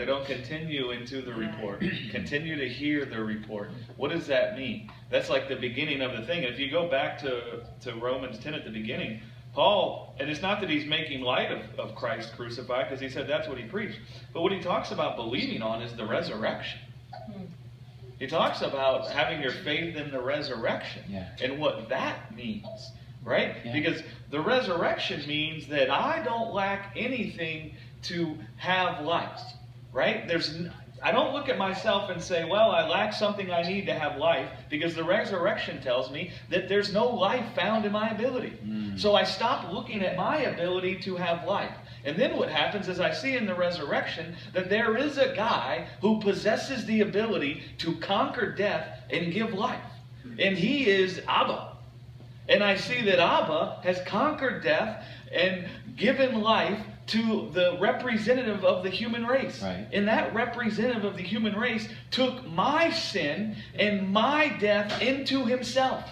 They don't continue into the report. Continue to hear the report. What does that mean? That's like the beginning of the thing. If you go back to Romans 10 at the beginning, Paul, and it's not that he's making light of Christ crucified, because he said that's what he preached. But what he talks about believing on is the resurrection. He talks about having your faith in the resurrection and what that means, right? Yeah. Because the resurrection means that I don't lack anything to have life, right? I don't look at myself and say, well, I lack something I need to have life, because the resurrection tells me that there's no life found in my ability. So I stop looking at my ability to have life. And then what happens is I see in the resurrection that there is a guy who possesses the ability to conquer death and give life. And he is Abba. And I see that Abba has conquered death and given life to the representative of the human race. Right. And that representative of the human race took my sin and my death into himself,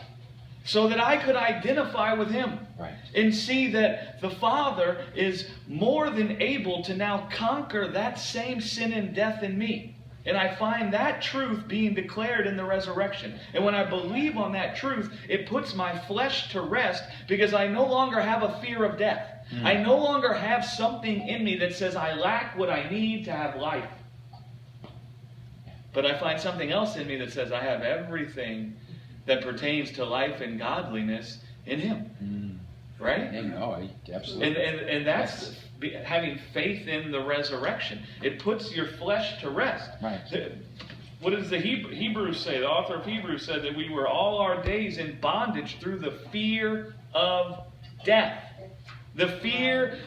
so that I could identify with him. Right. And see that the Father is more than able to now conquer that same sin and death in me. And I find that truth being declared in the resurrection. And when I believe on that truth, it puts my flesh to rest, because I no longer have a fear of death. I no longer have something in me that says I lack what I need to have life. But I find something else in me that says I have everything that pertains to life and godliness in him. Right? No, absolutely. And that's having faith in the resurrection. It puts your flesh to rest. Right. What does the Hebrews say? The author of Hebrews said that we were all our days in bondage through the fear of death. The fear,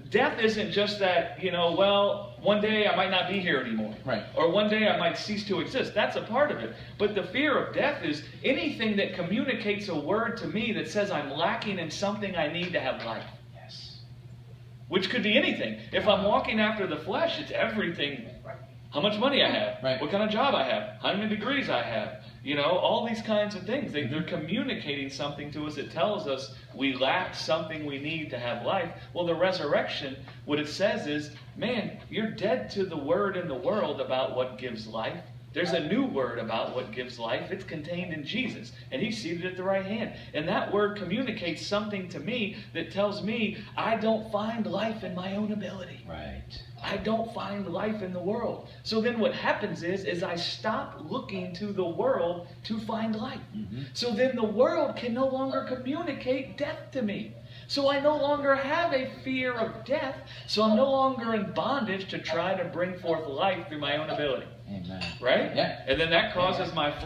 death isn't just that, well, one day I might not be here anymore. Right. Or one day I might cease to exist. That's a part of it. But the fear of death is anything that communicates a word to me that says I'm lacking in something I need to have life. Yes. Which could be anything. If I'm walking after the flesh, it's everything. How much money I have. Right. What kind of job I have. How many degrees I have. All these kinds of things. They're communicating something to us that tells us we lack something we need to have life. Well, the resurrection, what it says is, man, you're dead to the word in the world about what gives life. There's a new word about what gives life. It's contained in Jesus. And he's seated at the right hand. And that word communicates something to me that tells me I don't find life in my own ability. Right. I don't find life in the world. So then what happens is I stop looking to the world to find life. So then the world can no longer communicate death to me. So I no longer have a fear of death. So I'm no longer in bondage to try to bring forth life through my own ability. Amen. Right? Yeah. And then that causes my flesh